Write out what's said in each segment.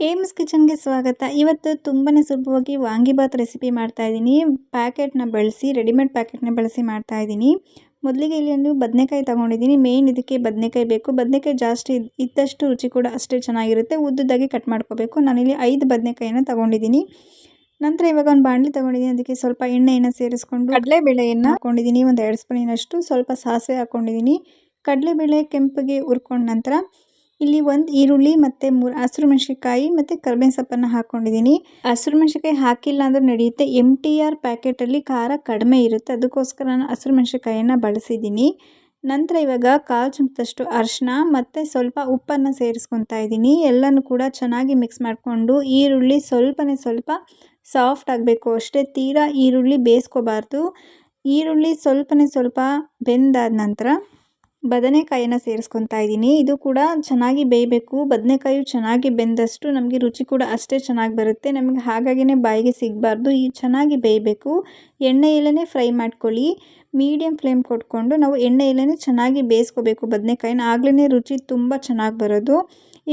AIIMS ಕಿಚನ್ಗೆ ಸ್ವಾಗತ. ಇವತ್ತು ತುಂಬಾ ಸುಲಭವಾಗಿ ವಾಂಗಿಬಾತ್ ರೆಸಿಪಿ ಮಾಡ್ತಾಯಿದ್ದೀನಿ. ಪ್ಯಾಕೆಟ್ನ ಬಳಸಿ ರೆಡಿಮೇಡ್ ಪ್ಯಾಕೆಟ್ನ ಬಳಸಿ ಮಾಡ್ತಾಯಿದ್ದೀನಿ. ಮೊದಲಿಗೆ ಇಲ್ಲಿ ಒಂದು ಬದನೆಕಾಯಿ ತೊಗೊಂಡಿದ್ದೀನಿ. ಮೇಯ್ನ್ ಇದಕ್ಕೆ ಬದನೆಕಾಯಿ ಬೇಕು. ಬದನೆಕಾಯಿ ಜಾಸ್ತಿ ಇದ್ದಷ್ಟು ರುಚಿ ಕೂಡ ಅಷ್ಟೇ ಚೆನ್ನಾಗಿರುತ್ತೆ. ಉದ್ದುದ್ದಾಗಿ ಕಟ್ ಮಾಡ್ಕೋಬೇಕು. ನಾನಿಲ್ಲಿ 5 ಬದನೆಕಾಯಿನ ತೊಗೊಂಡಿದ್ದೀನಿ. ನಂತರ ಇವಾಗ ಒಂದು ಬಾಣಲಿ ತೊಗೊಂಡಿದ್ದೀನಿ. ಅದಕ್ಕೆ ಸ್ವಲ್ಪ ಎಣ್ಣೆಯನ್ನು ಸೇರಿಸ್ಕೊಂಡು ಕಡಲೆಬೇಳೆಯನ್ನು ಹಾಕ್ಕೊಂಡಿದ್ದೀನಿ. ಒಂದು 2 ಸ್ಪೂನಿನಷ್ಟು. ಸ್ವಲ್ಪ ಸಾಸಿವೆ ಹಾಕ್ಕೊಂಡಿದ್ದೀನಿ. ಕಡಲೆಬೇಳೆ ಕೆಂಪಗೆ ಹುರ್ಕೊಂಡ ನಂತರ ಇಲ್ಲಿ 1 ಈರುಳ್ಳಿ ಮತ್ತು 3 ಹಸಿರು ಮೆಣಸಿನಕಾಯಿ ಮತ್ತು ಕರಿಬೇವಿನ ಸೊಪ್ಪನ್ನು ಹಾಕ್ಕೊಂಡಿದ್ದೀನಿ. ಹಸಿರು ಮೆಣಸಿನಕಾಯಿ ಹಾಕಿಲ್ಲ ಅಂದರೆ ನಡೆಯುತ್ತೆ. MTR ಪ್ಯಾಕೆಟಲ್ಲಿ ಖಾರ ಕಡಿಮೆ ಇರುತ್ತೆ, ಅದಕ್ಕೋಸ್ಕರ ನಾನು ಹಸಿರು ಮೆಣಸಿನಕಾಯಿಯನ್ನು ಬಳಸಿದ್ದೀನಿ. ನಂತರ ಇವಾಗ 1/4 ಚಮಚದಷ್ಟು ಅರಿಶಿನ ಮತ್ತು ಸ್ವಲ್ಪ ಉಪ್ಪನ್ನು ಸೇರಿಸ್ಕೊತಾ ಇದ್ದೀನಿ. ಎಲ್ಲನೂ ಕೂಡ ಚೆನ್ನಾಗಿ ಮಿಕ್ಸ್ ಮಾಡಿಕೊಂಡು ಈರುಳ್ಳಿ ಸ್ವಲ್ಪ ಸಾಫ್ಟ್ ಆಗಬೇಕು ಅಷ್ಟೇ. ತೀರಾ ಈರುಳ್ಳಿ ಬೇಯಿಸ್ಕೋಬಾರ್ದು. ಈರುಳ್ಳಿ ಸ್ವಲ್ಪ ಬೆಂದಾದ ನಂತರ ಬದನೆಕಾಯಿನ ಸೇರಿಸ್ಕೊತಾ ಇದ್ದೀನಿ. ಇದು ಕೂಡ ಚೆನ್ನಾಗಿ ಬೇಯಬೇಕು. ಬದನೆಕಾಯಿ ಚೆನ್ನಾಗಿ ಬೆಂದಷ್ಟು ನಮಗೆ ರುಚಿ ಕೂಡ ಅಷ್ಟೇ ಚೆನ್ನಾಗಿ ಬರುತ್ತೆ. ನಮಗೆ ಹಾಗಾಗಿನೇ ಬಾಯಿಗೆ ಸಿಗಬಾರ್ದು. ಈ ಚೆನ್ನಾಗಿ ಬೇಯಬೇಕು. ಎಣ್ಣೆಯಲ್ಲೇ ಫ್ರೈ ಮಾಡ್ಕೊಳ್ಳಿ. ಮೀಡಿಯಮ್ ಫ್ಲೇಮ್ ಕೊಟ್ಕೊಂಡು ನಾವು ಎಣ್ಣೆಯಲ್ಲೇ ಚೆನ್ನಾಗಿ ಬೇಯಿಸ್ಕೋಬೇಕು ಬದನೆಕಾಯಿನ. ಆಗಲೇ ರುಚಿ ತುಂಬ ಚೆನ್ನಾಗಿ ಬರೋದು.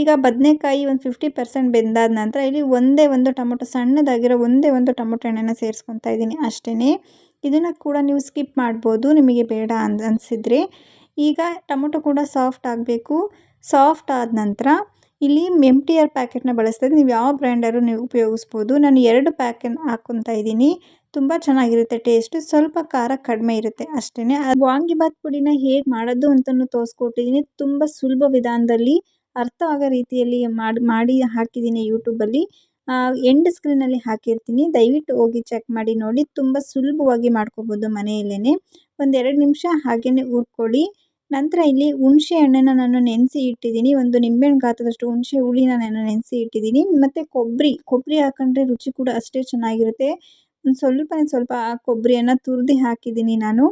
ಈಗ ಬದನೆಕಾಯಿ ಒಂದು 50% ಬೆಂದಾದ ನಂತರ ಇಲ್ಲಿ ಒಂದೇ ಒಂದು ಟೊಮೊಟೊ, ಸಣ್ಣದಾಗಿರೋ ಒಂದೇ ಒಂದು ಟೊಮೊಟೊ ಹಣ್ಣನ್ನು ಸೇರಿಸ್ಕೊತಾ ಇದ್ದೀನಿ ಅಷ್ಟೇ. ಇದನ್ನು ಕೂಡ ನೀವು ಸ್ಕಿಪ್ ಮಾಡ್ಬೋದು ನಿಮಗೆ ಬೇಡ ಅನಿಸಿದರೆ. ಈಗ ಟೊಮೊಟೊ ಕೂಡ ಸಾಫ್ಟ್ ಆಗಬೇಕು. ಸಾಫ್ಟ್ ಆದ ನಂತರ ಇಲ್ಲಿ MTR ಪ್ಯಾಕೆಟ್ನ ಬಳಸ್ತಾರೆ. ನೀವು ಯಾವ ಬ್ರ್ಯಾಂಡರು ನೀವು ಉಪಯೋಗಿಸ್ಬೋದು. ನಾನು 2 ಪ್ಯಾಕನ್ನು ಹಾಕ್ಕೊತಾ ಇದ್ದೀನಿ. ತುಂಬ ಚೆನ್ನಾಗಿರುತ್ತೆ ಟೇಸ್ಟು. ಸ್ವಲ್ಪ ಖಾರ ಕಡಿಮೆ ಇರುತ್ತೆ ಅಷ್ಟೇ. ವಾಂಗಿಬಾತ್ ಪುಡಿನ ಹೇಗೆ ಮಾಡೋದು ಅಂತಲೂ ತೋರಿಸ್ಕೊಟ್ಟಿದ್ದೀನಿ. ತುಂಬ ಸುಲಭ ವಿಧಾನದಲ್ಲಿ ಅರ್ಥವಾಗೋ ರೀತಿಯಲ್ಲಿ ಮಾಡಿ ಹಾಕಿದ್ದೀನಿ ಯೂಟ್ಯೂಬಲ್ಲಿ. ಎಂಡ್ ಸ್ಕ್ರೀನಲ್ಲಿ ಹಾಕಿರ್ತೀನಿ. ದಯವಿಟ್ಟು ಹೋಗಿ ಚೆಕ್ ಮಾಡಿ ನೋಡಿ. ತುಂಬ ಸುಲಭವಾಗಿ ಮಾಡ್ಕೋಬೋದು ಮನೆಯಲ್ಲೇ. ಒಂದು 2 ನಿಮಿಷ ಹಾಗೆಯೇ ಹುರ್ಕೊಳ್ಳಿ. ನಂತರ ಇಲ್ಲಿ ಹುಣಸೆ ಹಣ್ಣನ್ನು ನಾನು ನೆನೆಸಿ ಇಟ್ಟಿದ್ದೀನಿ. ಒಂದು ನಿಂಬೆಹಣ್ಣು ಗಾತ್ರದಷ್ಟು ಹುಣಸೆ ಹುಳಿನ ನಾನು ನೆನೆಸಿ ಇಟ್ಟಿದ್ದೀನಿ. ಮತ್ತು ಕೊಬ್ಬರಿ ಹಾಕೊಂಡ್ರೆ ರುಚಿ ಕೂಡ ಅಷ್ಟೇ ಚೆನ್ನಾಗಿರುತ್ತೆ. ಒಂದು ಸ್ವಲ್ಪ ಕೊಬ್ಬರಿಯನ್ನು ತುರಿದು ಹಾಕಿದ್ದೀನಿ ನಾನು.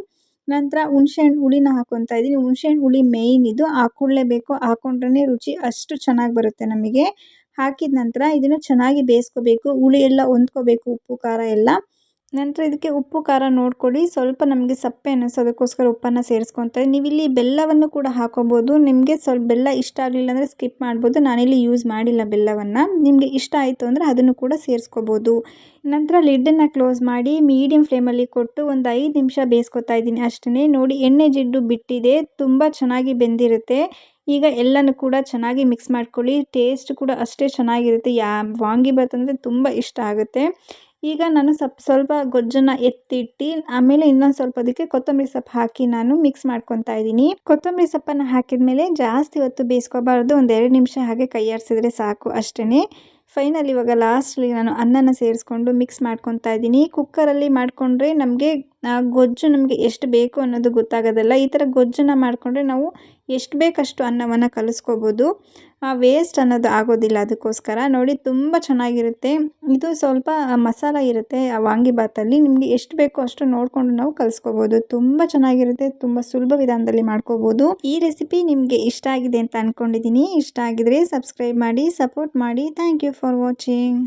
ನಂತರ ಹುಣಸೆ ಹಣ್ಣು ಹುಳಿನ ಹಾಕ್ಕೊತಾ ಇದ್ದೀನಿ. ಹುಣಸೆ ಹಣ್ಣು ಹುಳಿ ಮೇಯ್ನ್ ಇದು, ಹಾಕ್ಕೊಳ್ಳೇಬೇಕು. ಹಾಕ್ಕೊಂಡ್ರೆ ರುಚಿ ಅಷ್ಟು ಚೆನ್ನಾಗಿ ಬರುತ್ತೆ ನಮಗೆ. ಹಾಕಿದ ನಂತರ ಇದನ್ನು ಚೆನ್ನಾಗಿ ಬೇಯಿಸ್ಕೋಬೇಕು. ಹುಳಿ ಎಲ್ಲ ಹೊಂದ್ಕೋಬೇಕು, ಉಪ್ಪು ಖಾರ ಎಲ್ಲ. ನಂತರ ಇದಕ್ಕೆ ಉಪ್ಪು ಖಾರ ನೋಡ್ಕೊಳ್ಳಿ. ಸ್ವಲ್ಪ ನಮಗೆ ಸಪ್ಪೆ ಅನ್ನಿಸೋದಕ್ಕೋಸ್ಕರ ಉಪ್ಪನ್ನು ಸೇರಿಸ್ಕೊತಾ ಇದ್ದೀನಿ. ನೀವಿಲ್ಲಿ ಬೆಲ್ಲವನ್ನು ಕೂಡ ಹಾಕೋಬೋದು. ನಿಮಗೆ ಸ್ವಲ್ಪ ಬೆಲ್ಲ ಇಷ್ಟ ಆಗಲಿಲ್ಲ ಅಂದರೆ ಸ್ಕಿಪ್ ಮಾಡ್ಬೋದು. ನಾನಿಲ್ಲಿ ಯೂಸ್ ಮಾಡಿಲ್ಲ ಬೆಲ್ಲವನ್ನು. ನಿಮಗೆ ಇಷ್ಟ ಆಯಿತು ಅಂದರೆ ಅದನ್ನು ಕೂಡ ಸೇರಿಸ್ಕೋಬೋದು. ನಂತರ ಲಿಡ್ಡನ್ನು ಕ್ಲೋಸ್ ಮಾಡಿ ಮೀಡಿಯಮ್ ಫ್ಲೇಮಲ್ಲಿ ಕೊಟ್ಟು ಒಂದು 5 ನಿಮಿಷ ಬೇಯಿಸ್ಕೊತಾ ಇದ್ದೀನಿ ಅಷ್ಟೇ. ನೋಡಿ ಎಣ್ಣೆ ಜಿಡ್ಡು ಬಿಟ್ಟಿದೆ. ತುಂಬ ಚೆನ್ನಾಗಿ ಬೆಂದಿರುತ್ತೆ. ಈಗ ಎಲ್ಲನೂ ಕೂಡ ಚೆನ್ನಾಗಿ ಮಿಕ್ಸ್ ಮಾಡ್ಕೊಳ್ಳಿ. ಟೇಸ್ಟ್ ಕೂಡ ಅಷ್ಟೇ ಚೆನ್ನಾಗಿರುತ್ತೆ. ವಾಂಗಿಬಾತ್ ಅಂದರೆ ತುಂಬ ಇಷ್ಟ ಆಗುತ್ತೆ. ಈಗ ನಾನು ಸ್ವಲ್ಪ ಗೊಜ್ಜನ್ನು ಎತ್ತಿಟ್ಟು ಆಮೇಲೆ ಇನ್ನೊಂದು ಸ್ವಲ್ಪ ಅದಕ್ಕೆ ಕೊತ್ತಂಬರಿ ಸೊಪ್ಪು ಹಾಕಿ ನಾನು ಮಿಕ್ಸ್ ಮಾಡ್ಕೊತಾ ಇದ್ದೀನಿ. ಕೊತ್ತಂಬರಿ ಸೊಪ್ಪನ್ನು ಹಾಕಿದ ಮೇಲೆ ಜಾಸ್ತಿ ಹೊತ್ತು ಬೇಯಿಸ್ಕೋಬಾರ್ದು. ಒಂದು 2 ನಿಮಿಷ ಹಾಗೆ ಕೈ ಆಡಿಸಿದ್ರೆ ಸಾಕು ಅಷ್ಟೇ. ಫೈನಲ್ ಇವಾಗ ಲಾಸ್ಟಲ್ಲಿ ನಾನು ಅನ್ನನ ಸೇರಿಸ್ಕೊಂಡು ಮಿಕ್ಸ್ ಮಾಡ್ಕೊತಾ ಇದ್ದೀನಿ. ಕುಕ್ಕರಲ್ಲಿ ಮಾಡಿಕೊಂಡ್ರೆ ನಮಗೆ ಗೊಜ್ಜು ನಮಗೆ ಎಷ್ಟು ಬೇಕು ಅನ್ನೋದು ಗೊತ್ತಾಗೋದಿಲ್ಲ. ಈ ಥರ ಗೊಜ್ಜನ್ನು ಮಾಡಿಕೊಂಡ್ರೆ ನಾವು ಎಷ್ಟು ಬೇಕಷ್ಟು ಅನ್ನವನ್ನು ಕಲಿಸ್ಕೋಬೋದು. ವೇಸ್ಟ್ ಅನ್ನೋದು ಆಗೋದಿಲ್ಲ. ಅದಕ್ಕೋಸ್ಕರ ನೋಡಿ ತುಂಬ ಚೆನ್ನಾಗಿರುತ್ತೆ. ಇದು ಸ್ವಲ್ಪ ಮಸಾಲ ಇರುತ್ತೆ ಆ ವಾಂಗಿಬಾತಲ್ಲಿ. ನಿಮಗೆ ಎಷ್ಟು ಬೇಕೋ ಅಷ್ಟು ನೋಡಿಕೊಂಡು ನಾವು ಕಲಿಸ್ಕೋಬೋದು. ತುಂಬ ಚೆನ್ನಾಗಿರುತ್ತೆ. ತುಂಬ ಸುಲಭ ವಿಧಾನದಲ್ಲಿ ಮಾಡ್ಕೋಬೋದು. ಈ ರೆಸಿಪಿ ನಿಮಗೆ ಇಷ್ಟ ಆಗಿದೆ ಅಂತ ಅಂದ್ಕೊಂಡಿದ್ದೀನಿ. ಇಷ್ಟ ಆಗಿದರೆ ಸಬ್ಸ್ಕ್ರೈಬ್ ಮಾಡಿ, ಸಪೋರ್ಟ್ ಮಾಡಿ. Thank you for watching.